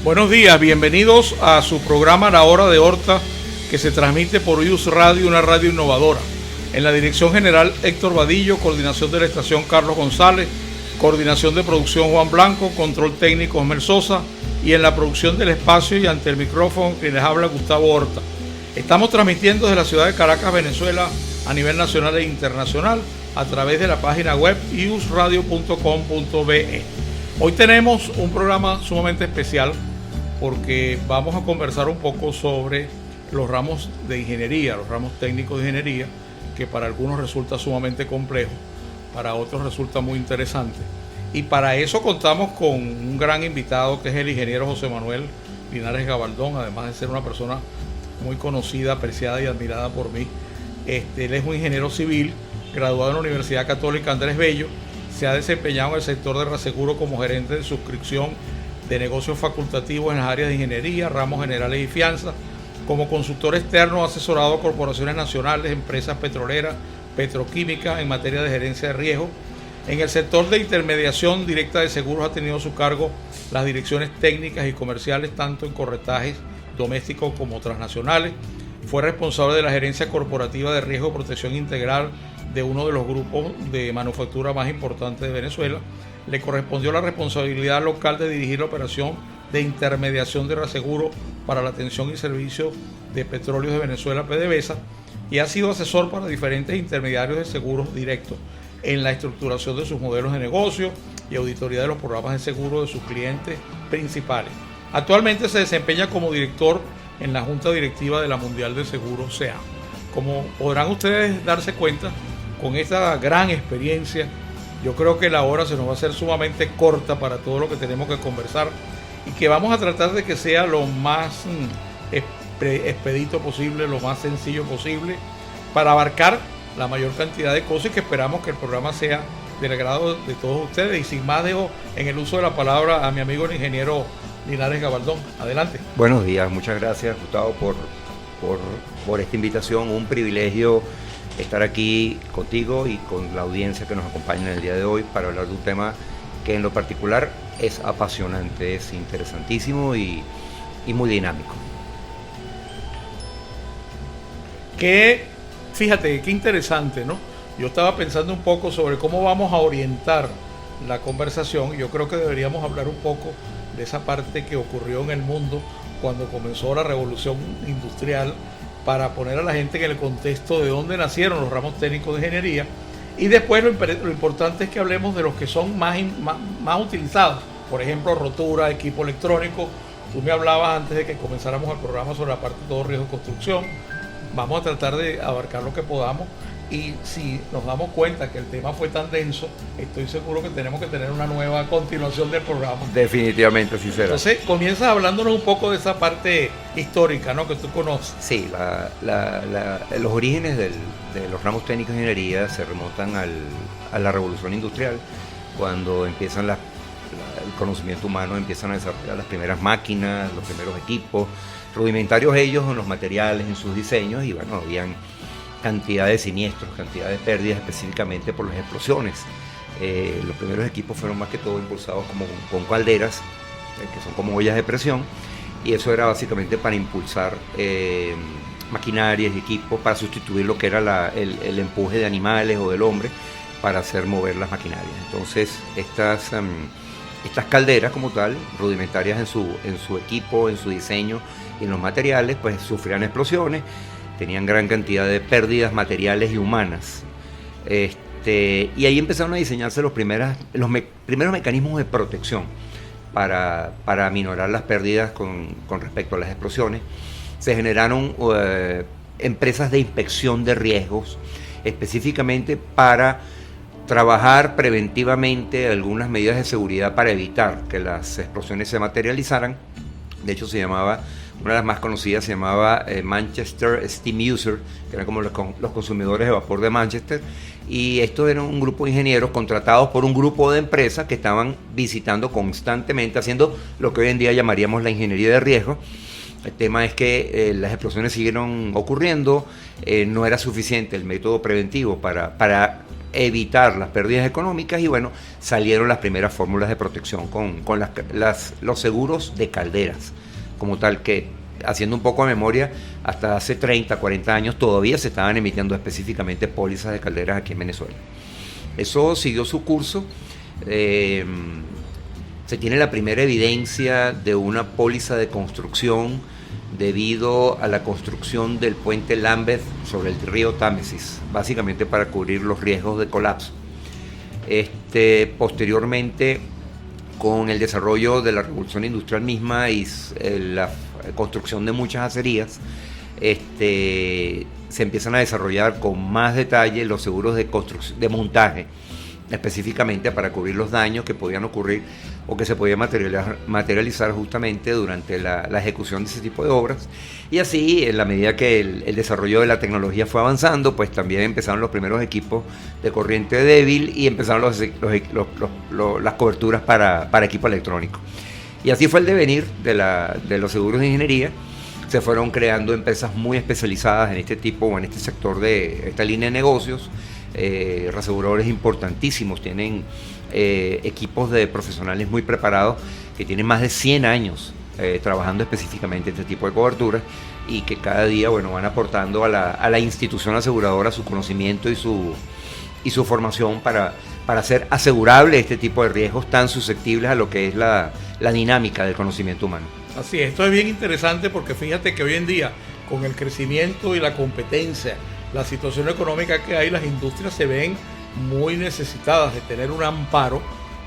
Buenos días, bienvenidos a su programa La Hora de Horta, que se transmite por IUS Radio, una radio innovadora. En la dirección general Héctor Vadillo, coordinación de la estación Carlos González, coordinación de producción Juan Blanco, control técnico Osmer Sosa, y en la producción del espacio y ante el micrófono que les habla Gustavo Horta. Estamos transmitiendo desde la ciudad de Caracas, Venezuela, a nivel nacional e internacional, a través de la página web iusradio.com.be. Hoy tenemos un programa sumamente especial porque vamos a conversar un poco sobre los ramos de ingeniería, los ramos técnicos de ingeniería, que para algunos resulta sumamente complejo, para otros resulta muy interesante. Y para eso contamos con un gran invitado que es el ingeniero José Manuel Linares Gabaldón, además de ser una persona muy conocida, apreciada y admirada por mí. Él es un ingeniero civil, graduado en la Universidad Católica Andrés Bello, se ha desempeñado en el sector de reaseguro como gerente de suscripción de negocios facultativos en las áreas de ingeniería, ramos generales y fianzas. Como consultor externo ha asesorado a corporaciones nacionales, empresas petroleras, petroquímicas en materia de gerencia de riesgo. En el sector de intermediación directa de seguros ha tenido a su cargo las direcciones técnicas y comerciales, tanto en corretajes domésticos como transnacionales. Fue responsable de la gerencia corporativa de riesgo y protección integral de uno de los grupos de manufactura más importantes de Venezuela. Le correspondió la responsabilidad local de dirigir la operación de intermediación de reaseguro para la atención y servicio de Petróleos de Venezuela, PDVSA, y ha sido asesor para diferentes intermediarios de seguros directos en la estructuración de sus modelos de negocio y auditoría de los programas de seguro de sus clientes principales. Actualmente se desempeña como director en la Junta Directiva de la Mundial de Seguros SEA. Como podrán ustedes darse cuenta, con esta gran experiencia, yo creo que la hora se nos va a hacer sumamente corta para todo lo que tenemos que conversar y que vamos a tratar de que sea lo más expedito posible, lo más sencillo posible, para abarcar la mayor cantidad de cosas y que esperamos que el programa sea del agrado de todos ustedes. Y sin más, dejo en el uso de la palabra a mi amigo el ingeniero Linares Gabaldón. Adelante. Buenos días, muchas gracias, Gustavo, por esta invitación. Un privilegio estar aquí contigo y con la audiencia que nos acompaña en el día de hoy para hablar de un tema que en lo particular es apasionante, es interesantísimo y muy dinámico. Fíjate, qué interesante, ¿no? Yo estaba pensando un poco sobre cómo vamos a orientar la conversación. Yo creo que deberíamos hablar un poco de esa parte que ocurrió en el mundo cuando comenzó la revolución industrial, para poner a la gente en el contexto de dónde nacieron los ramos técnicos de ingeniería. Y después lo importante es que hablemos de los que son más utilizados. Por ejemplo, rotura, equipo electrónico. Tú me hablabas antes de que comenzáramos el programa sobre la parte de todo riesgo de construcción. Vamos a tratar de abarcar lo que podamos. Y si nos damos cuenta que el tema fue tan denso, estoy seguro que tenemos que tener una nueva continuación del programa. Definitivamente, sí será. Entonces, comienzas hablándonos un poco de esa parte histórica, ¿no?, que tú conoces. Sí, los orígenes de los ramos técnicos de ingeniería se remontan a la revolución industrial, cuando empiezan el conocimiento humano, empiezan a desarrollar las primeras máquinas, los primeros equipos, rudimentarios ellos en los materiales, en sus diseños, y bueno, habían cantidad de siniestros, cantidad de pérdidas específicamente por las explosiones. Los primeros equipos fueron más que todo impulsados con calderas, que son como ollas de presión, y eso era básicamente para impulsar maquinarias y equipos para sustituir lo que era el empuje de animales o del hombre para hacer mover las maquinarias. Entonces estas calderas como tal, rudimentarias en su equipo, en su diseño y en los materiales, pues sufrían explosiones, tenían gran cantidad de pérdidas materiales y humanas. Y ahí empezaron a diseñarse los primeros mecanismos de protección para aminorar las pérdidas con respecto a las explosiones. Se generaron empresas de inspección de riesgos, específicamente para trabajar preventivamente algunas medidas de seguridad para evitar que las explosiones se materializaran. De hecho, una de las más conocidas se llamaba Manchester Steam User, que eran como los consumidores de vapor de Manchester, y esto era un grupo de ingenieros contratados por un grupo de empresas que estaban visitando constantemente, haciendo lo que hoy en día llamaríamos la ingeniería de riesgo. El tema es que las explosiones siguieron ocurriendo, no era suficiente el método preventivo para evitar las pérdidas económicas y bueno, salieron las primeras fórmulas de protección con los seguros de calderas, como tal que, haciendo un poco de memoria, hasta hace 30, 40 años todavía se estaban emitiendo específicamente pólizas de calderas aquí en Venezuela. Eso siguió su curso. Se tiene la primera evidencia de una póliza de construcción debido a la construcción del puente Lambeth sobre el río Támesis, básicamente para cubrir los riesgos de colapso. Posteriormente, con el desarrollo de la revolución industrial misma y la construcción de muchas acerías, se empiezan a desarrollar con más detalle los seguros de construcción, de montaje, específicamente para cubrir los daños que podían ocurrir o que se podían materializar justamente durante la ejecución de ese tipo de obras. Y así, en la medida que el desarrollo de la tecnología fue avanzando, pues también empezaron los primeros equipos de corriente débil y empezaron las coberturas para equipo electrónico. Y así fue el devenir de los seguros de ingeniería. Se fueron creando empresas muy especializadas en este tipo o en este sector de esta línea de negocios. Reaseguradores importantísimos, tienen equipos de profesionales muy preparados que tienen más de 100 años trabajando específicamente este tipo de coberturas y que cada día van aportando a la institución aseguradora su conocimiento y su formación para hacer asegurable este tipo de riesgos tan susceptibles a lo que es la dinámica del conocimiento humano. Así es, esto es bien interesante porque fíjate que hoy en día, con el crecimiento y la competencia, la situación económica que hay, las industrias se ven muy necesitadas de tener un amparo,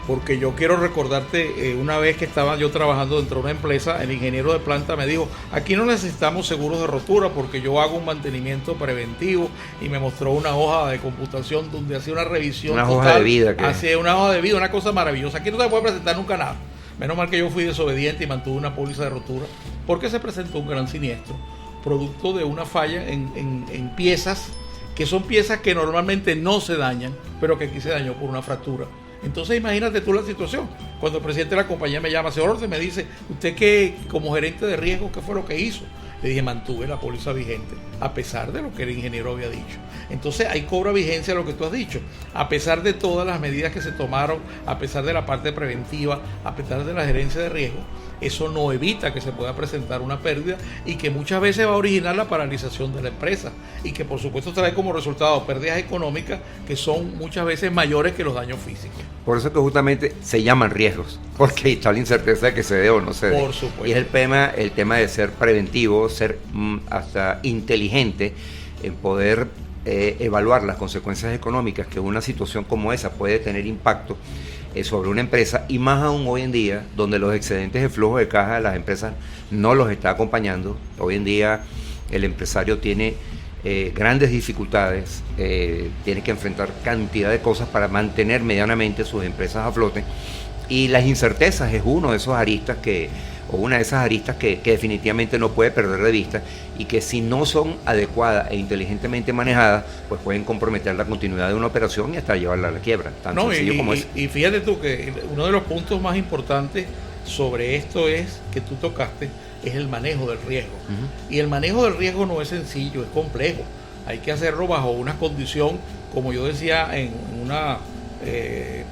porque yo quiero recordarte, una vez que estaba yo trabajando dentro de una empresa, el ingeniero de planta me dijo, aquí no necesitamos seguros de rotura porque yo hago un mantenimiento preventivo, y me mostró una hoja de computación donde hacía una revisión una total, hoja de vida, hacía una hoja de vida, una cosa maravillosa. Aquí no se puede presentar nunca nada. Menos mal que yo fui desobediente y mantuve una póliza de rotura, porque se presentó un gran siniestro producto de una falla en piezas, que son piezas que normalmente no se dañan, pero que aquí se dañó por una fractura. Entonces imagínate tú la situación. Cuando el presidente de la compañía me llama, señor Orte, me dice, ¿usted qué, como gerente de riesgo, qué fue lo que hizo? Le dije, mantuve la póliza vigente, a pesar de lo que el ingeniero había dicho. Entonces ahí cobra vigencia lo que tú has dicho. A pesar de todas las medidas que se tomaron, a pesar de la parte preventiva, a pesar de la gerencia de riesgo, eso no evita que se pueda presentar una pérdida y que muchas veces va a originar la paralización de la empresa y que por supuesto trae como resultado pérdidas económicas que son muchas veces mayores que los daños físicos. Por eso que justamente se llaman riesgos, porque está la incerteza de que se dé o no se dé. Por supuesto. Y es el tema de ser preventivo, ser hasta inteligente en poder evaluar las consecuencias económicas que una situación como esa puede tener impacto sobre una empresa, y más aún hoy en día, donde los excedentes de flujo de caja de las empresas no los está acompañando. Hoy en día el empresario tiene grandes dificultades, tiene que enfrentar cantidad de cosas para mantener medianamente sus empresas a flote, y las incertezas es una de esas aristas que definitivamente no puede perder de vista, y que si no son adecuadas e inteligentemente manejadas, pues pueden comprometer la continuidad de una operación y hasta llevarla a la quiebra, tan sencillo como es. Y fíjate tú que uno de los puntos más importantes sobre esto es que tú tocaste, es el manejo del riesgo. Y el manejo del riesgo no es sencillo, es complejo. Hay que hacerlo bajo una condición, como yo decía en un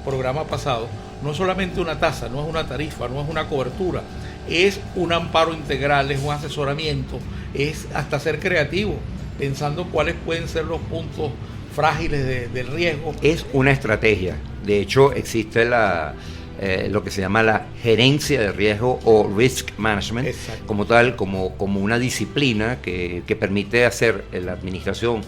programa pasado, no es solamente una tasa, no es una tarifa, no es una cobertura, es un amparo integral, es un asesoramiento, es hasta ser creativo, pensando cuáles pueden ser los puntos frágiles del riesgo. Es una estrategia. De hecho, existe lo que se llama la gerencia de riesgo o risk management. Exacto. Como tal, como una disciplina que permite hacer la administración,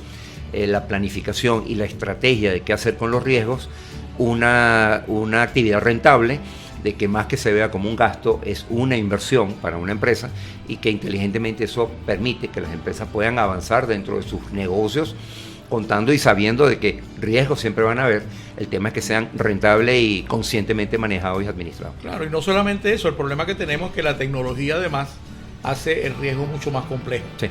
la planificación y la estrategia de qué hacer con los riesgos una actividad rentable, de que más que se vea como un gasto, es una inversión para una empresa, y que inteligentemente eso permite que las empresas puedan avanzar dentro de sus negocios, contando y sabiendo de que riesgos siempre van a haber. El tema es que sean rentables y conscientemente manejados y administrados. Claro, y no solamente eso, el problema que tenemos es que la tecnología además hace el riesgo mucho más complejo. Sí.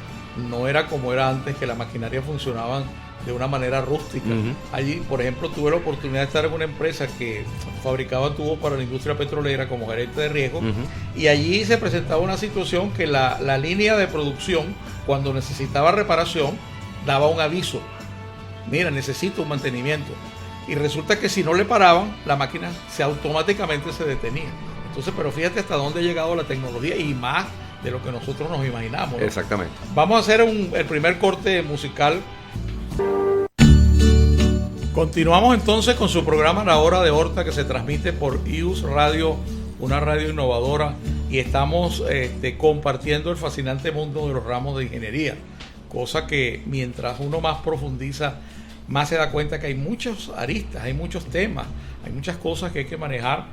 No era como era antes, que la maquinaria funcionaban de una manera rústica. Allí, por ejemplo, tuve la oportunidad de estar en una empresa que fabricaba tubos para la industria petrolera como gerente de riesgo, y allí se presentaba una situación que la línea de producción, cuando necesitaba reparación, daba un aviso: mira, necesito un mantenimiento. y resulta que si no le paraban, la máquina automáticamente se detenía. Entonces, pero fíjate hasta dónde ha llegado la tecnología y más de lo que nosotros nos imaginamos, ¿no? Exactamente. Vamos a hacer el primer corte musical. Continuamos entonces con su programa La Hora de Horta, que se transmite por IUS Radio, una radio innovadora, y estamos compartiendo el fascinante mundo de los ramos de ingeniería, cosa que mientras uno más profundiza, más se da cuenta que hay muchos aristas, hay muchos temas, hay muchas cosas que hay que manejar,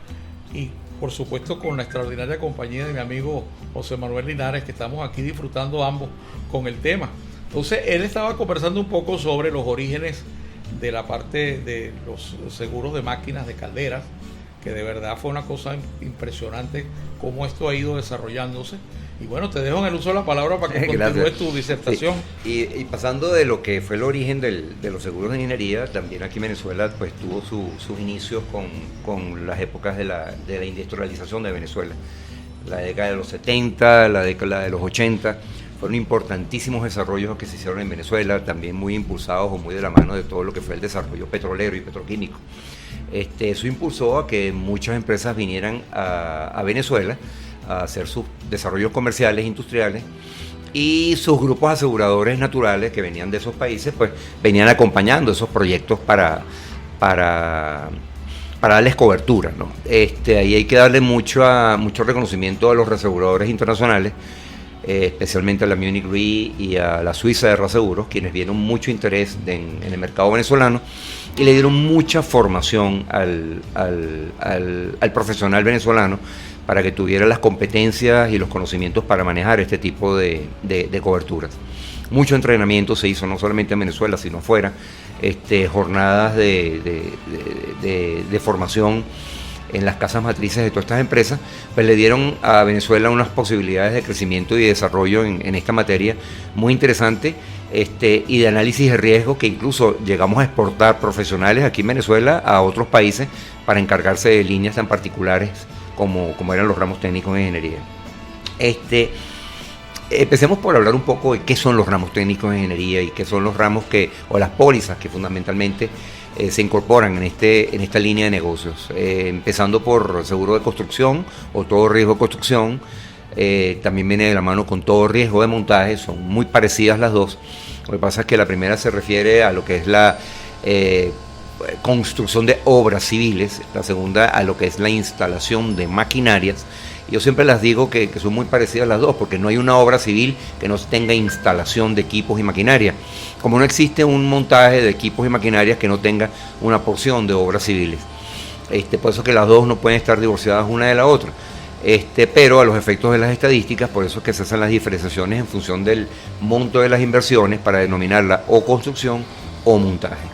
y por supuesto con la extraordinaria compañía de mi amigo José Manuel Linares, que estamos aquí disfrutando ambos con el tema. Entonces él estaba conversando un poco sobre los orígenes de la parte de los seguros de máquinas de calderas, que de verdad fue una cosa impresionante cómo esto ha ido desarrollándose. Y bueno, te dejo en el uso de la palabra para que continúes tu disertación. Sí. Y pasando de lo que fue el origen de los seguros de ingeniería, también aquí en Venezuela pues tuvo sus inicios con las épocas de la industrialización de Venezuela. La década de los 70, la década de los 80, fueron importantísimos desarrollos que se hicieron en Venezuela, también muy impulsados o muy de la mano de todo lo que fue el desarrollo petrolero y petroquímico. Eso impulsó a que muchas empresas vinieran a Venezuela a hacer sus desarrollos comerciales, industriales, y sus grupos aseguradores naturales que venían de esos países, pues venían acompañando esos proyectos para darles cobertura, ¿no? Ahí hay que darle mucho reconocimiento a los reaseguradores internacionales, especialmente a la Munich Re y a la Suiza de Reaseguros, quienes vieron mucho interés en el mercado venezolano y le dieron mucha formación al profesional venezolano para que tuviera las competencias y los conocimientos para manejar este tipo de coberturas. Mucho entrenamiento se hizo no solamente en Venezuela, sino afuera, jornadas de formación en las casas matrices de todas estas empresas, pues le dieron a Venezuela unas posibilidades de crecimiento y de desarrollo en esta materia muy interesante, y de análisis de riesgo, que incluso llegamos a exportar profesionales aquí en Venezuela a otros países para encargarse de líneas tan particulares como eran los ramos técnicos de ingeniería. Empecemos por hablar un poco de qué son los ramos técnicos de ingeniería y qué son los ramos o las pólizas que fundamentalmente se incorporan en esta línea de negocios, empezando por seguro de construcción o todo riesgo de construcción. También viene de la mano con todo riesgo de montaje, son muy parecidas las dos. Lo que pasa es que la primera se refiere a lo que es la construcción de obras civiles, la segunda a lo que es la instalación de maquinarias. Yo siempre las digo que son muy parecidas las dos, porque no hay una obra civil que no tenga instalación de equipos y maquinaria, como no existe un montaje de equipos y maquinarias que no tenga una porción de obras civiles. Por eso que las dos no pueden estar divorciadas una de la otra. Pero a los efectos de las estadísticas, por eso es que se hacen las diferenciaciones en función del monto de las inversiones para denominarla o construcción o montaje.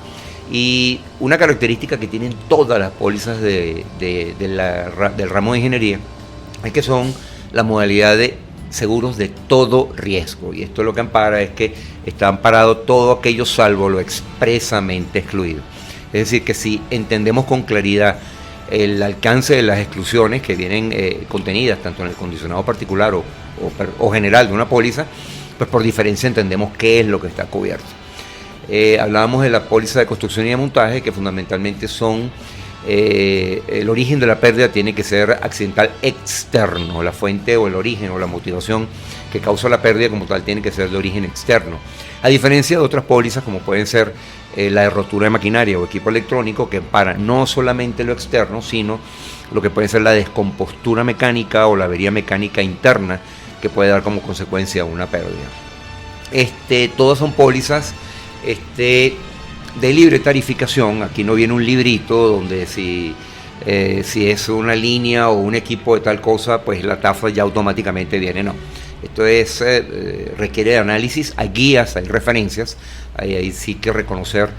Y una característica que tienen todas las pólizas del ramo de ingeniería es que son la modalidad de seguros de todo riesgo, y esto lo que ampara es que está amparado todo aquello salvo lo expresamente excluido. Es decir, que si entendemos con claridad el alcance de las exclusiones que vienen contenidas tanto en el condicionado particular o general de una póliza, pues por diferencia entendemos qué es lo que está cubierto. Hablábamos de la póliza de construcción y de montaje, que fundamentalmente son el origen de la pérdida tiene que ser accidental externo, la fuente o el origen o la motivación que causa la pérdida como tal tiene que ser de origen externo, a diferencia de otras pólizas como pueden ser la de rotura de maquinaria o equipo electrónico, que para no solamente lo externo, sino lo que puede ser la descompostura mecánica o la avería mecánica interna que puede dar como consecuencia una pérdida. Todas son pólizas de libre tarificación. Aquí no viene un librito donde si es una línea o un equipo de tal cosa, pues la tasa ya automáticamente viene, no. Esto requiere de análisis, hay guías, hay referencias, hay sí que reconocer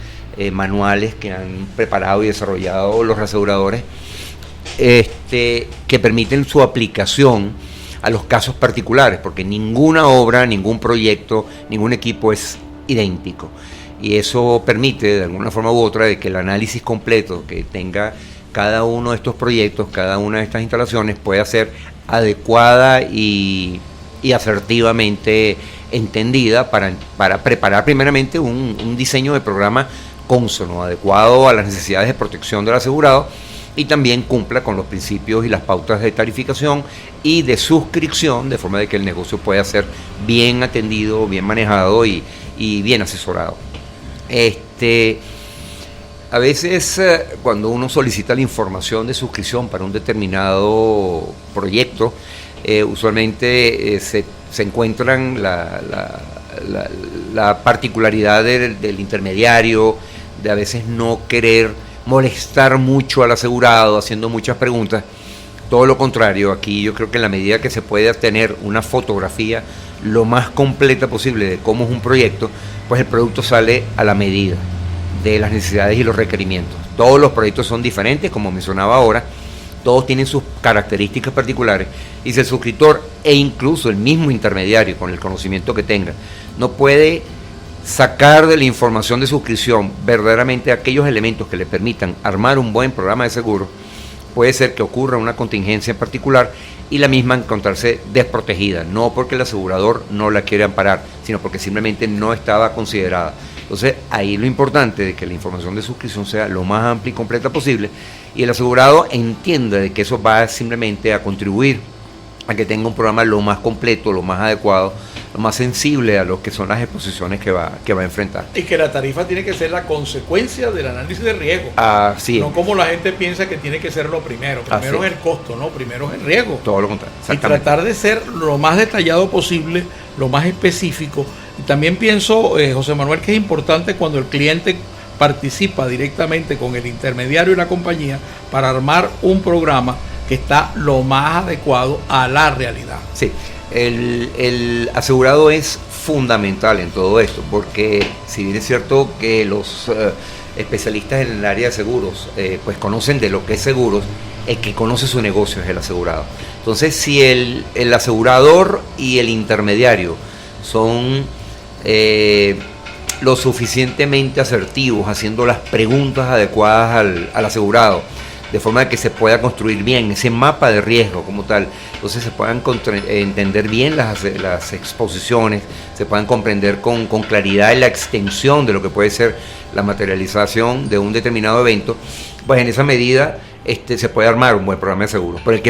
manuales que han preparado y desarrollado los reaseguradores, que permiten su aplicación a los casos particulares, porque ninguna obra, ningún proyecto, ningún equipo es idéntico. Y eso permite, de alguna forma u otra, de que el análisis completo que tenga cada uno de estos proyectos, cada una de estas instalaciones, pueda ser adecuada y asertivamente entendida para preparar primeramente un diseño de programa cónsono, adecuado a las necesidades de protección del asegurado, y también cumpla con los principios y las pautas de tarificación y de suscripción, de forma de que el negocio pueda ser bien atendido, bien manejado y bien asesorado. A veces cuando uno solicita la información de suscripción para un determinado proyecto, usualmente se encuentran la particularidad del intermediario, de a veces no querer molestar mucho al asegurado haciendo muchas preguntas. Todo lo contrario, aquí yo creo que en la medida que se puede tener una fotografía lo más completa posible de cómo es un proyecto, pues el producto sale a la medida de las necesidades y los requerimientos. Todos los proyectos son diferentes, como mencionaba ahora, todos tienen sus características particulares, y si el suscriptor e incluso el mismo intermediario, con el conocimiento que tenga, no puede sacar de la información de suscripción verdaderamente aquellos elementos que le permitan armar un buen programa de seguro, puede ser que ocurra una contingencia en particular y la misma encontrarse desprotegida, no porque el asegurador no la quiere amparar, sino porque simplemente no estaba considerada. Entonces, ahí lo importante de que la información de suscripción sea lo más amplia y completa posible, y el asegurado entienda de que eso va simplemente a contribuir a que tenga un programa lo más completo, lo más adecuado, lo más sensible a lo que son las exposiciones que va a enfrentar. Y que la tarifa tiene que ser la consecuencia del análisis de riesgo. Así es. No como la gente piensa que tiene que ser lo primero. Primero es el costo, no, primero es el riesgo. Todo lo contrario. Y tratar de ser lo más detallado posible, lo más específico. Y también pienso, José Manuel, que es importante cuando el cliente participa directamente con el intermediario y la compañía para armar un programa que está lo más adecuado a la realidad. Sí, el asegurado es fundamental en todo esto, porque si bien es cierto que los especialistas en el área de seguros pues conocen de lo que es seguros, el que conoce su negocio es el asegurado. Entonces, si el asegurador y el intermediario son lo suficientemente asertivos, haciendo las preguntas adecuadas al asegurado, de forma de que se pueda construir bien ese mapa de riesgo como tal, entonces se puedan entender bien las exposiciones, se puedan comprender con claridad la extensión de lo que puede ser la materialización de un determinado evento, pues en esa medida se puede armar un buen programa de seguro. Pero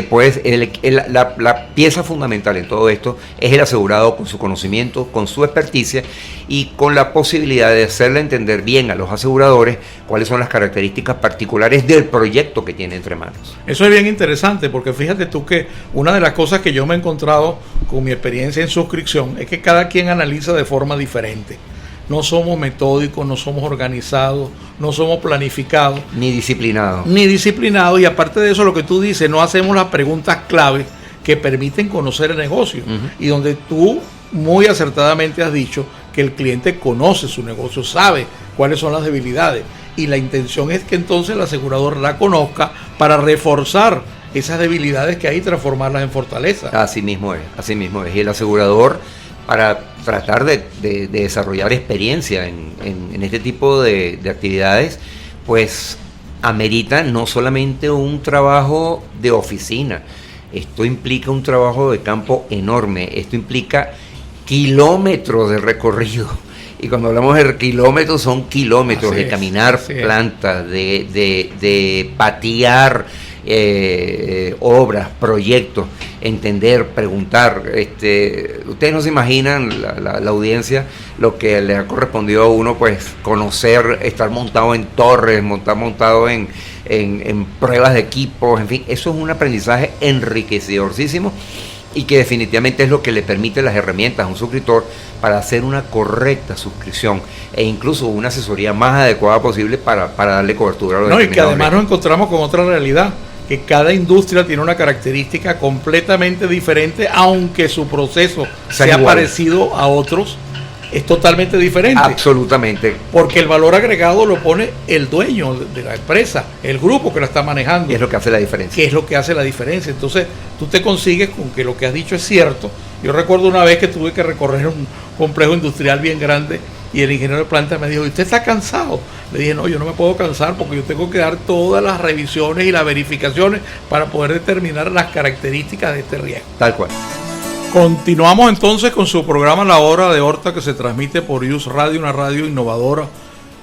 la pieza fundamental en todo esto es el asegurado, con su conocimiento, con su experticia y con la posibilidad de hacerle entender bien a los aseguradores cuáles son las características particulares del proyecto que tiene entre manos. Eso es bien interesante, porque fíjate tú que una de las cosas que yo me he encontrado con mi experiencia en suscripción es que cada quien analiza de forma diferente. No somos metódicos, no somos organizados, no somos planificados. Ni disciplinados. Y aparte de eso, lo que tú dices, no hacemos las preguntas claves que permiten conocer el negocio. Uh-huh. Y donde tú muy acertadamente has dicho que el cliente conoce su negocio, sabe cuáles son las debilidades. Y la intención es que entonces el asegurador la conozca para reforzar esas debilidades que hay y transformarlas en fortaleza. Así mismo es. Y el asegurador, para tratar de desarrollar experiencia en este tipo de actividades, pues amerita no solamente un trabajo de oficina, esto implica un trabajo de campo enorme, esto implica kilómetros de recorrido. Y cuando hablamos de kilómetros, son kilómetros de caminar plantas, de patear obras, proyectos, entender, preguntar. Ustedes no se imaginan, la audiencia, lo que le ha correspondido a uno, pues conocer, estar montado en torres, montado en pruebas de equipos, en fin, eso es un aprendizaje enriquecedorcísimo y que definitivamente es lo que le permite las herramientas a un suscriptor para hacer una correcta suscripción e incluso una asesoría más adecuada posible para darle cobertura a los y que además nos encontramos con otra realidad, que cada industria tiene una característica completamente diferente, aunque su proceso sea parecido a otros, es totalmente diferente. Absolutamente. Porque el valor agregado lo pone el dueño de la empresa, el grupo que la está manejando. Y es lo que hace la diferencia. Que es lo que hace la diferencia. Entonces, tú te consigues con que lo que has dicho es cierto. Yo recuerdo una vez que tuve que recorrer un complejo industrial bien grande y el ingeniero de planta me dijo, ¿y usted está cansado? Le dije, no, yo no me puedo cansar porque yo tengo que dar todas las revisiones y las verificaciones para poder determinar las características de este riesgo. Tal cual. Continuamos entonces con su programa La Hora de Horta, que se transmite por IUS Radio, una radio innovadora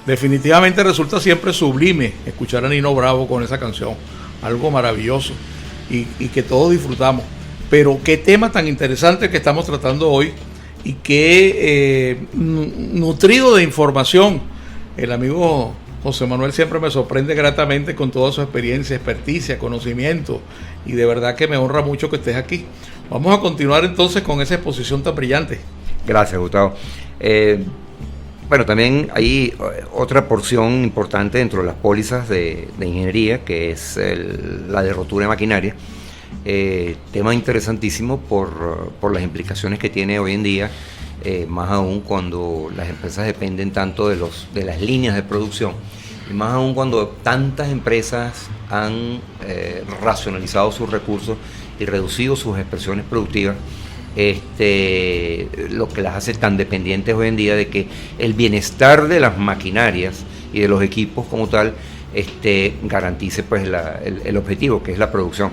definitivamente resulta siempre sublime escuchar a Nino Bravo con esa canción, algo maravilloso y que todos disfrutamos. Pero qué tema tan interesante que estamos tratando hoy y qué nutrido de información. El amigo José Manuel siempre me sorprende gratamente con toda su experiencia, experticia, conocimiento, y de verdad que me honra mucho que estés aquí. Vamos a continuar entonces con esa exposición tan brillante. Gracias, Gustavo. Bueno, también hay otra porción importante dentro de las pólizas de ingeniería, que es la de rotura de maquinaria. Tema interesantísimo por las implicaciones que tiene hoy en día, más aún cuando las empresas dependen tanto de las líneas de producción, y más aún cuando tantas empresas han racionalizado sus recursos y reducido sus expresiones productivas. Lo que las hace tan dependientes hoy en día de que el bienestar de las maquinarias y de los equipos como tal garantice pues el objetivo, que es la producción.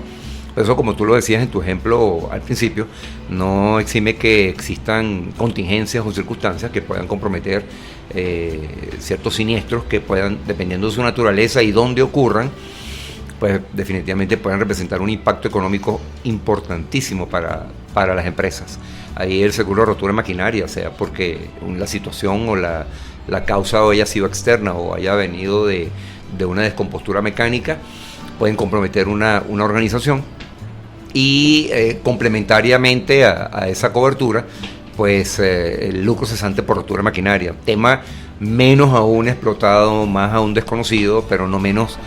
Por eso, como tú lo decías en tu ejemplo al principio, no exime que existan contingencias o circunstancias que puedan comprometer ciertos siniestros que puedan, dependiendo de su naturaleza y dónde ocurran, pues definitivamente pueden representar un impacto económico importantísimo para las empresas. Ahí el seguro de rotura de maquinaria, sea porque la situación o la causa haya sido externa o haya venido de una descompostura mecánica, pueden comprometer una organización. Y complementariamente a esa cobertura, pues el lucro cesante por rotura de maquinaria, tema menos aún explotado, más aún desconocido, pero no menos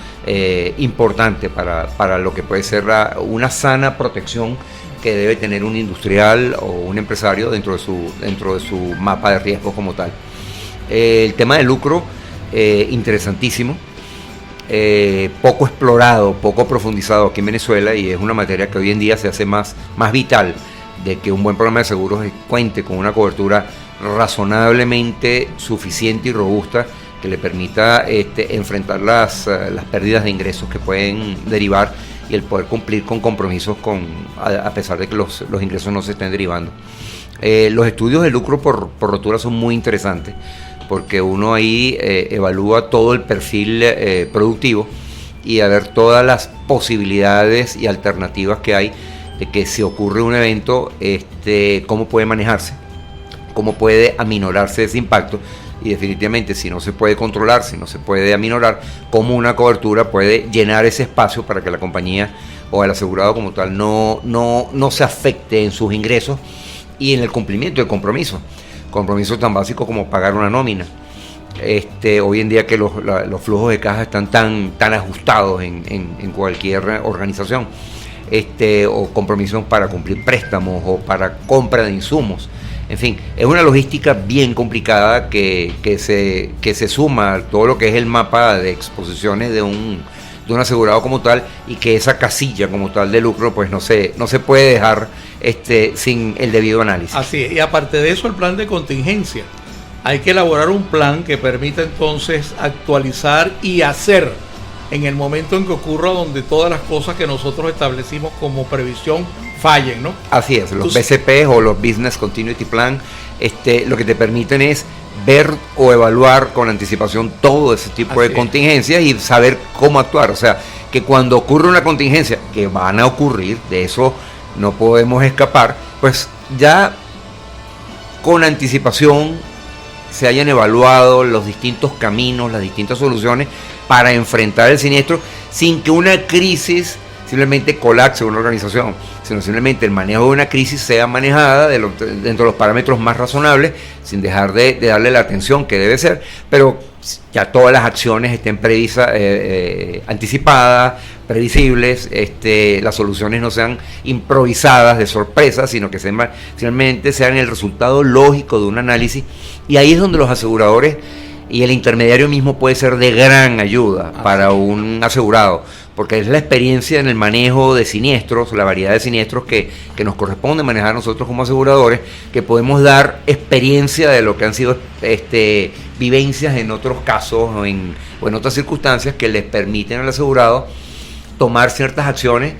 importante para lo que puede ser una sana protección que debe tener un industrial o un empresario dentro de su mapa de riesgos como tal. El tema del lucro, interesantísimo. Poco explorado, poco profundizado aquí en Venezuela, y es una materia que hoy en día se hace más vital, de que un buen programa de seguros cuente con una cobertura razonablemente suficiente y robusta que le permita enfrentar las pérdidas de ingresos que pueden derivar y el poder cumplir con compromisos a pesar de que los ingresos no se estén derivando. Los estudios de lucro por rotura son muy interesantes, porque uno ahí evalúa todo el perfil productivo y a ver todas las posibilidades y alternativas que hay de que si ocurre un evento, cómo puede manejarse, cómo puede aminorarse ese impacto, y definitivamente si no se puede controlar, si no se puede aminorar, cómo una cobertura puede llenar ese espacio para que la compañía o el asegurado como tal no se afecte en sus ingresos y en el cumplimiento de compromisos tan básicos como pagar una nómina. Hoy en día que los flujos de caja están tan ajustados en cualquier organización, o compromisos para cumplir préstamos o para compra de insumos. En fin, es una logística bien complicada que se suma a todo lo que es el mapa de exposiciones de un asegurado como tal, y que esa casilla como tal de lucro pues no se puede dejar sin el debido análisis. Así es, y aparte de eso, el plan de contingencia. Hay que elaborar un plan que permita entonces actualizar y hacer en el momento en que ocurra, donde todas las cosas que nosotros establecimos como previsión fallen, ¿no? Así es, los BCP o los Business Continuity Plan, lo que te permiten es ver o evaluar con anticipación todo ese tipo de contingencias y saber cómo actuar. O sea, que cuando ocurre una contingencia, que van a ocurrir, de eso no podemos escapar, pues ya con anticipación se hayan evaluado los distintos caminos, las distintas soluciones para enfrentar el siniestro, sin que una crisis simplemente colapse una organización, sino simplemente el manejo de una crisis sea manejada dentro de los parámetros más razonables, sin dejar de darle la atención que debe ser, pero ya todas las acciones estén anticipadas, previsibles, las soluciones no sean improvisadas de sorpresa, sino que simplemente sean el resultado lógico de un análisis. Y ahí es donde los aseguradores y el intermediario mismo puede ser de gran ayuda para un asegurado, porque es la experiencia en el manejo de siniestros, la variedad de siniestros que nos corresponde manejar nosotros como aseguradores, que podemos dar experiencia de lo que han sido vivencias en otros casos o en otras circunstancias que les permiten al asegurado tomar ciertas acciones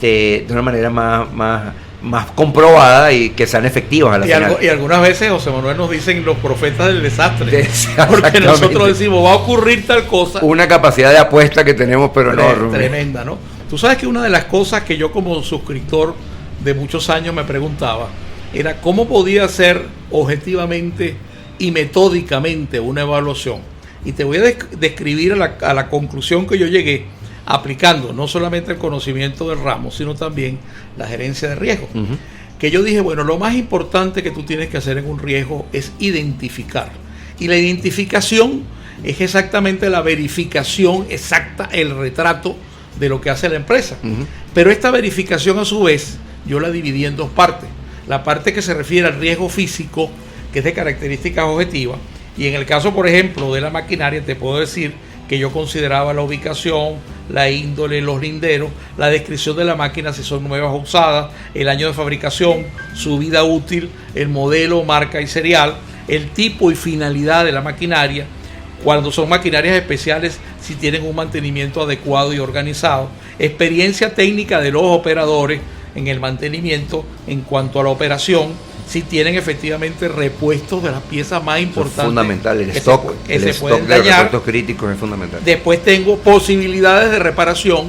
de una manera más más comprobadas y que sean efectivas a la final. Y algunas veces, José Manuel, nos dicen los profetas del desastre, porque nosotros decimos, va a ocurrir tal cosa. Una capacidad de apuesta que tenemos, pero enorme. Tremenda, ¿no? Tú sabes que una de las cosas que yo como suscriptor de muchos años me preguntaba era cómo podía hacer objetivamente y metódicamente una evaluación. Y te voy a describir a la conclusión que yo llegué aplicando no solamente el conocimiento del ramo, sino también la gerencia de riesgo. Uh-huh. Que yo dije, bueno, lo más importante que tú tienes que hacer en un riesgo es identificar. Y la identificación es exactamente la verificación exacta, el retrato de lo que hace la empresa. Uh-huh. Pero esta verificación, a su vez, yo la dividí en dos partes. La parte que se refiere al riesgo físico, que es de características objetivas, y en el caso, por ejemplo, de la maquinaria, te puedo decir que yo consideraba la ubicación, la índole, los linderos, la descripción de la máquina, si son nuevas o usadas, el año de fabricación, su vida útil, el modelo, marca y serial, el tipo y finalidad de la maquinaria, cuando son maquinarias especiales, si tienen un mantenimiento adecuado y organizado, experiencia técnica de los operadores en el mantenimiento en cuanto a la operación, si tienen efectivamente repuestos de las piezas más importantes. Es fundamental, el stock de los repuestos críticos es fundamental. Después tengo posibilidades de reparación,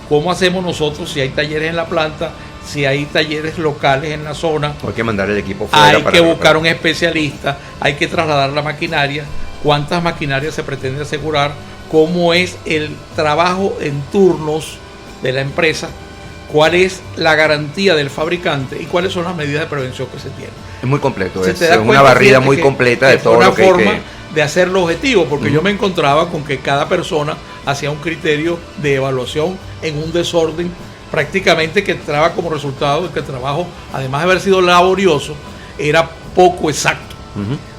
cómo hacemos nosotros, si hay talleres en la planta, si hay talleres locales en la zona. Hay que mandar el equipo fuera. Hay que buscar un especialista, hay que trasladar la maquinaria, cuántas maquinarias se pretende asegurar, cómo es el trabajo en turnos de la empresa, cuál es la garantía del fabricante y cuáles son las medidas de prevención que se tienen. Es muy completo, es una barrida muy completa de todo lo que hay que... Una forma de hacerlo objetivo, porque yo me encontraba con que cada persona hacía un criterio de evaluación en un desorden prácticamente que traba como resultado de que el trabajo, además de haber sido laborioso, era poco exacto.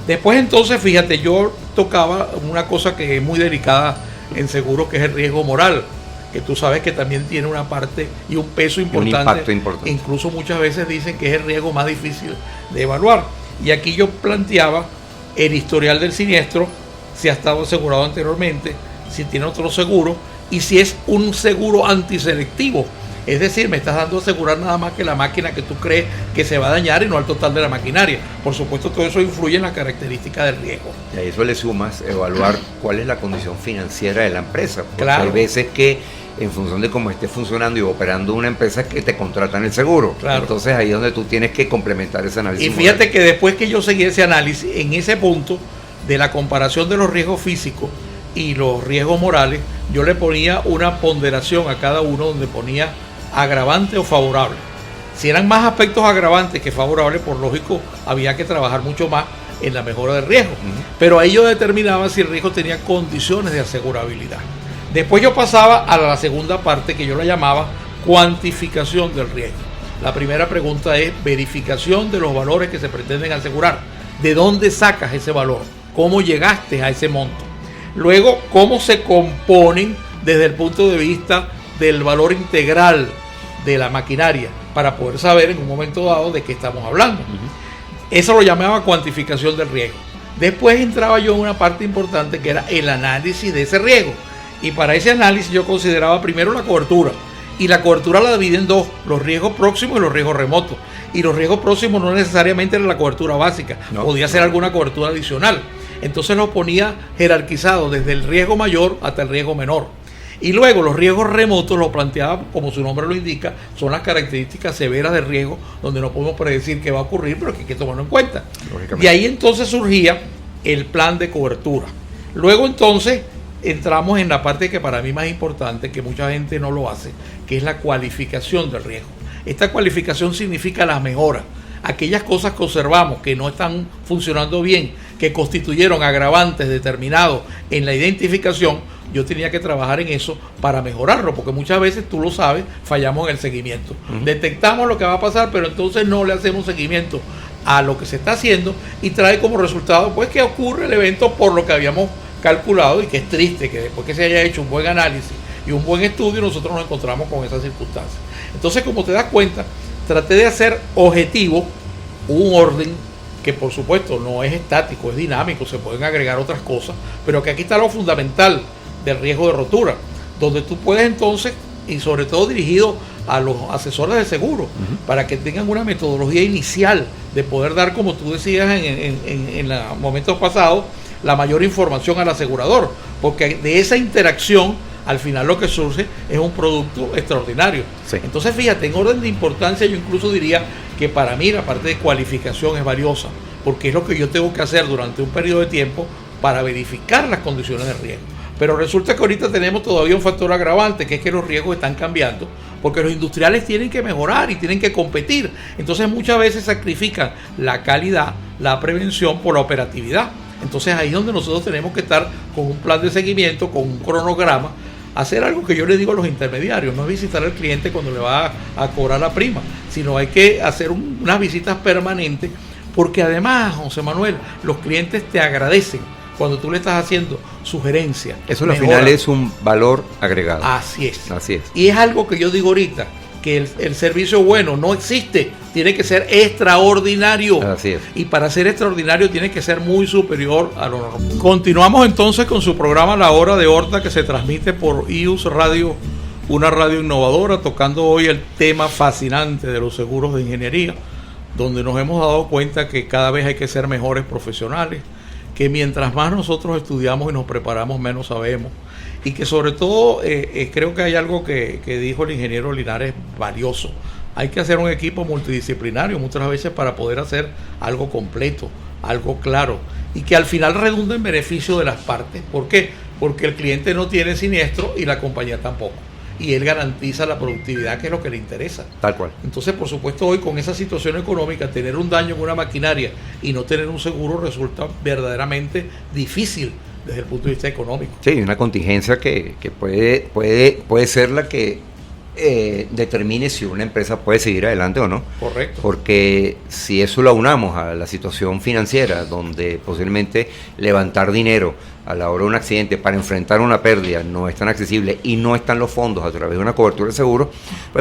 Después entonces, fíjate, yo tocaba una cosa que es muy delicada en seguros, que es el riesgo moral, que tú sabes que también tiene una parte y un peso importante, un impacto importante. Incluso muchas veces dicen que es el riesgo más difícil de evaluar. Y aquí yo planteaba el historial del siniestro, si ha estado asegurado anteriormente, si tiene otro seguro y si es un seguro antiselectivo. Es decir, me estás dando a asegurar nada más que la máquina que tú crees que se va a dañar y no al total de la maquinaria. Por supuesto, todo eso influye en la característica del riesgo. Y a eso le sumas evaluar cuál es la condición financiera de la empresa. Porque claro, hay veces que en función de cómo esté funcionando y operando una empresa, que te contratan el seguro. Claro. Entonces ahí es donde tú tienes que complementar ese análisis. Y fíjate que después que yo seguí ese análisis, en ese punto de la comparación de los riesgos físicos y los riesgos morales, yo le ponía una ponderación a cada uno donde ponía agravante o favorable. Si eran más aspectos agravantes que favorables, por lógico, había que trabajar mucho más en la mejora del riesgo. Pero ahí yo determinaba si el riesgo tenía condiciones de asegurabilidad. Después yo pasaba a la segunda parte, que yo la llamaba cuantificación del riesgo. La primera pregunta es verificación de los valores que se pretenden asegurar. ¿De dónde sacas ese valor? ¿Cómo llegaste a ese monto? Luego, ¿cómo se componen desde el punto de vista del valor integral de la maquinaria, para poder saber en un momento dado de qué estamos hablando? Eso lo llamaba cuantificación del riesgo. Después entraba yo en una parte importante, que era el análisis de ese riesgo. Y para ese análisis yo consideraba primero la cobertura. Y la cobertura la dividí en dos: los riesgos próximos y los riesgos remotos. Y los riesgos próximos no necesariamente era la cobertura básica, podía ser alguna cobertura adicional. Entonces los ponía jerarquizados desde el riesgo mayor hasta el riesgo menor. Y luego los riesgos remotos los planteaba, como su nombre lo indica, son las características severas del riesgo, donde no podemos predecir qué va a ocurrir, pero que hay que tomarlo en cuenta. De ahí entonces surgía el plan de cobertura. Luego entonces entramos en la parte que para mí más importante, que mucha gente no lo hace, que es la cualificación del riesgo. Esta cualificación significa las mejoras. Aquellas cosas que observamos que no están funcionando bien, que constituyeron agravantes determinados en la identificación, yo tenía que trabajar en eso para mejorarlo, porque muchas veces, tú lo sabes, fallamos en el seguimiento. Detectamos lo que va a pasar, pero entonces no le hacemos seguimiento a lo que se está haciendo, y trae como resultado pues que ocurre el evento por lo que habíamos calculado, y que es triste que después que se haya hecho un buen análisis y un buen estudio, nosotros nos encontramos con esas circunstancias. Entonces, como te das cuenta, traté de hacer objetivo un orden que por supuesto no es estático, es dinámico, se pueden agregar otras cosas, pero que aquí está lo fundamental del riesgo de rotura, donde tú puedes entonces, y sobre todo dirigido a los asesores de seguro para que tengan una metodología inicial de poder dar, como tú decías en los momentos pasados, la mayor información al asegurador, porque de esa interacción al final lo que surge es un producto extraordinario. Sí. Entonces fíjate, en orden de importancia yo incluso diría que para mí la parte de cualificación es valiosa, porque es lo que yo tengo que hacer durante un periodo de tiempo para verificar las condiciones de riesgo. Pero resulta que ahorita tenemos todavía un factor agravante, que es que los riesgos están cambiando, porque los industriales tienen que mejorar y tienen que competir. Entonces muchas veces sacrifican la calidad, la prevención por la operatividad. Entonces ahí es donde nosotros tenemos que estar con un plan de seguimiento, con un cronograma, hacer algo que yo le digo a los intermediarios, no es visitar al cliente cuando le va a cobrar la prima, sino hay que hacer unas visitas permanentes, porque además, José Manuel, los clientes te agradecen cuando tú le estás haciendo sugerencias. Eso al final es un valor agregado. Así es. Así es. Y es algo que yo digo ahorita, que el servicio bueno no existe, tiene que ser extraordinario. Así es. Y para ser extraordinario tiene que ser muy superior a lo normal. Continuamos entonces con su programa La Hora de Horta, que se transmite por IUS Radio, una radio innovadora, tocando hoy el tema fascinante de los seguros de ingeniería, donde nos hemos dado cuenta que cada vez hay que ser mejores profesionales, que mientras más nosotros estudiamos y nos preparamos, menos sabemos, y que sobre todo creo que hay algo que dijo el ingeniero Linares valioso. Hay que hacer un equipo multidisciplinario muchas veces para poder hacer algo completo, algo claro, y que al final redunda en beneficio de las partes. ¿Por qué? Porque el cliente no tiene siniestro y la compañía tampoco, y él garantiza la productividad, que es lo que le interesa. Tal cual. Entonces, por supuesto, hoy con esa situación económica, tener un daño en una maquinaria y no tener un seguro resulta verdaderamente difícil desde el punto de vista económico. Sí, una contingencia que puede ser la que determine si una empresa puede seguir adelante o no. Correcto. Porque si eso lo aunamos a la situación financiera, donde posiblemente levantar dinero a la hora de un accidente para enfrentar una pérdida no es tan accesible y no están los fondos a través de una cobertura de seguro,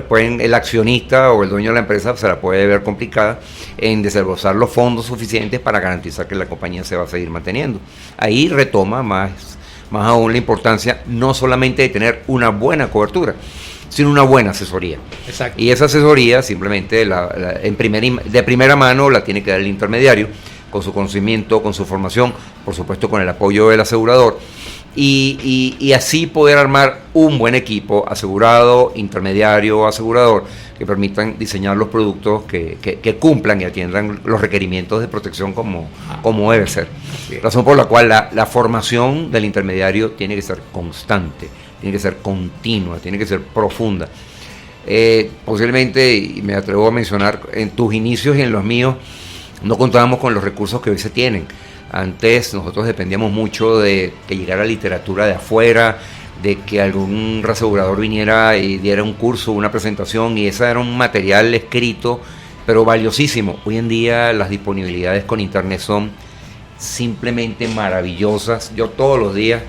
pues el accionista o el dueño de la empresa se la puede ver complicada en desembolsar los fondos suficientes para garantizar que la compañía se va a seguir manteniendo. Ahí retoma más aún la importancia no solamente de tener una buena cobertura, sino una buena asesoría. Exacto. Y esa asesoría simplemente de primera mano la tiene que dar el intermediario, con su conocimiento, con su formación, por supuesto con el apoyo del asegurador, y así poder armar un buen equipo asegurado, intermediario, asegurador, que permitan diseñar los productos que cumplan y atiendan los requerimientos de protección como debe ser. Razón por la cual la formación del intermediario tiene que ser constante, tiene que ser continua, tiene que ser profunda. Posiblemente, y me atrevo a mencionar, en tus inicios y en los míos, no contábamos con los recursos que hoy se tienen. Antes nosotros dependíamos mucho de que llegara literatura de afuera, de que algún reasegurador viniera y diera un curso, una presentación, y ese era un material escrito, pero valiosísimo. Hoy en día las disponibilidades con internet son simplemente maravillosas. Yo todos los días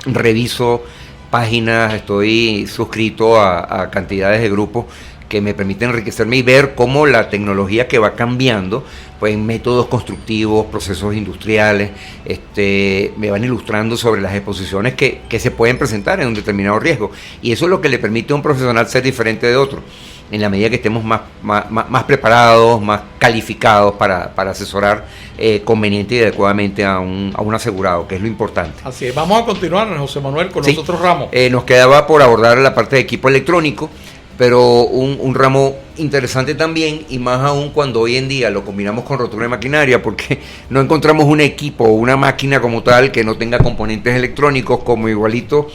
reviso páginas, estoy suscrito a cantidades de grupos que me permiten enriquecerme y ver cómo la tecnología que va cambiando, pues métodos constructivos, procesos industriales, me van ilustrando sobre las exposiciones que se pueden presentar en un determinado riesgo. Y eso es lo que le permite a un profesional ser diferente de otro, en la medida que estemos más preparados, más calificados para asesorar conveniente y adecuadamente a un asegurado, que es lo importante. Así es. Vamos a continuar, José Manuel, con los otros ramos. Nos quedaba por abordar la parte de equipo electrónico, pero un ramo interesante también, y más aún cuando hoy en día lo combinamos con rotura de maquinaria, porque no encontramos un equipo o una máquina como tal que no tenga componentes electrónicos, como igualito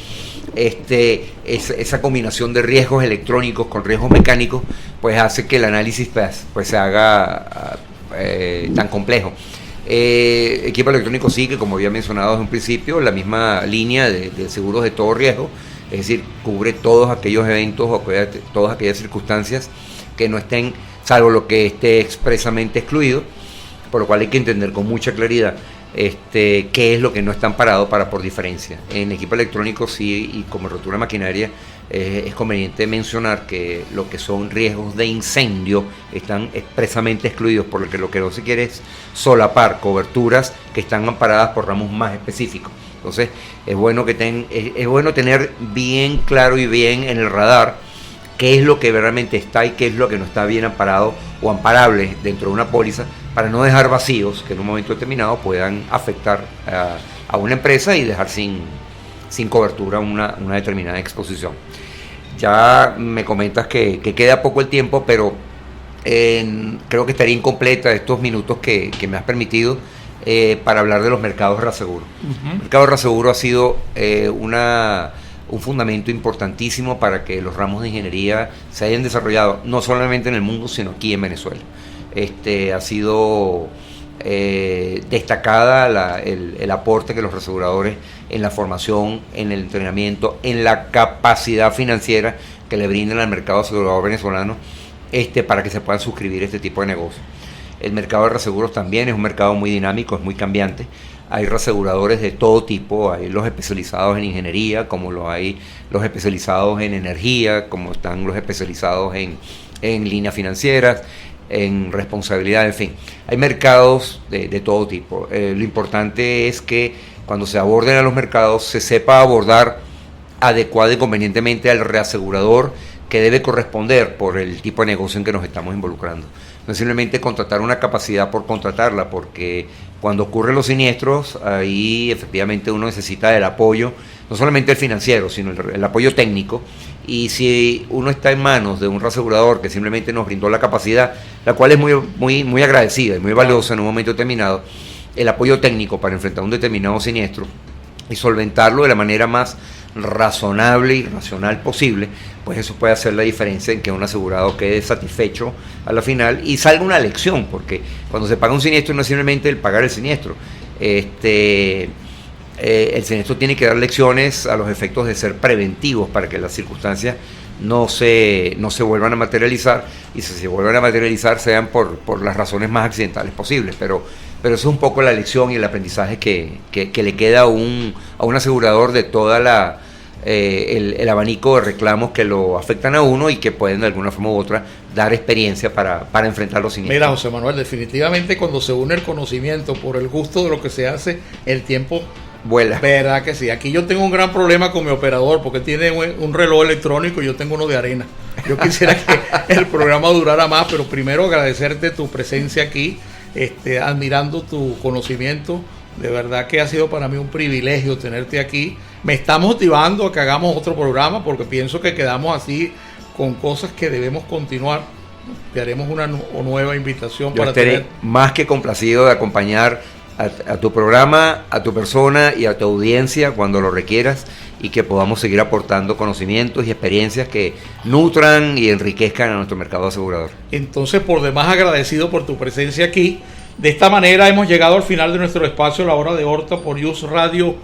esa combinación de riesgos electrónicos con riesgos mecánicos, pues hace que el análisis pues se haga tan complejo. Equipo electrónico sí, que como había mencionado desde un principio, la misma línea de seguros de todo riesgo, es decir, cubre todos aquellos eventos o todas aquellas circunstancias que no estén, salvo lo que esté expresamente excluido, por lo cual hay que entender con mucha claridad qué es lo que no está amparado por diferencia. En equipo electrónico sí, y como rotura de maquinaria, es conveniente mencionar que lo que son riesgos de incendio están expresamente excluidos, porque lo que no se quiere es solapar coberturas que están amparadas por ramos más específicos. Entonces es bueno tener bien claro y bien en el radar qué es lo que realmente está y qué es lo que no está bien amparado o amparable dentro de una póliza, para no dejar vacíos que en un momento determinado puedan afectar a una empresa y dejar sin cobertura una determinada exposición. Ya me comentas que queda poco el tiempo, pero creo que estaría incompleta estos minutos que me has permitido para hablar de los mercados de reaseguro. El mercado de reaseguro ha sido un fundamento importantísimo para que los ramos de ingeniería se hayan desarrollado, no solamente en el mundo, sino aquí en Venezuela. Ha sido destacada el aporte que los reaseguradores en la formación, en el entrenamiento, en la capacidad financiera que le brindan al mercado asegurador venezolano para que se puedan suscribir este tipo de negocios. El mercado de reaseguros también es un mercado muy dinámico, es muy cambiante. Hay reaseguradores de todo tipo, hay los especializados en ingeniería, como hay los especializados en energía, como están los especializados en líneas financieras, en responsabilidad, en fin. Hay mercados de todo tipo. Lo importante es que cuando se aborden a los mercados se sepa abordar adecuada y convenientemente al reasegurador que debe corresponder por el tipo de negocio en que nos estamos involucrando. No es simplemente contratar una capacidad por contratarla, porque cuando ocurren los siniestros, ahí efectivamente uno necesita del apoyo, no solamente el financiero, sino el apoyo técnico. Y si uno está en manos de un reasegurador que simplemente nos brindó la capacidad, la cual es muy agradecida y muy valiosa en un momento determinado, el apoyo técnico para enfrentar un determinado siniestro y solventarlo de la manera más razonable y racional posible, pues eso puede hacer la diferencia en que un asegurado quede satisfecho a la final y salga una lección, porque cuando se paga un siniestro no es simplemente el pagar el siniestro. El siniestro tiene que dar lecciones a los efectos de ser preventivos para que las circunstancias no se vuelvan a materializar, y si se vuelvan a materializar sean por las razones más accidentales posibles, pero eso es un poco la lección y el aprendizaje que le queda a un asegurador de toda el abanico de reclamos que lo afectan a uno y que pueden de alguna forma u otra dar experiencia para enfrentar los siniestros. Mira, José Manuel, definitivamente cuando se une el conocimiento por el gusto de lo que se hace, el tiempo vuela. Verdad que sí. Aquí yo tengo un gran problema con mi operador porque tiene un reloj electrónico y yo tengo uno de arena. Yo quisiera que el programa durara más, pero primero agradecerte tu presencia aquí, admirando tu conocimiento. De verdad que ha sido para mí un privilegio tenerte aquí. Me está motivando a que hagamos otro programa porque pienso que quedamos así con cosas que debemos continuar. Te haremos una nueva invitación. Yo estaré más que complacido de acompañar a tu programa, a tu persona y a tu audiencia cuando lo requieras, y que podamos seguir aportando conocimientos y experiencias que nutran y enriquezcan a nuestro mercado asegurador. Entonces, por demás agradecido por tu presencia aquí. De esta manera hemos llegado al final de nuestro espacio La Hora de Horta por Yus Radio.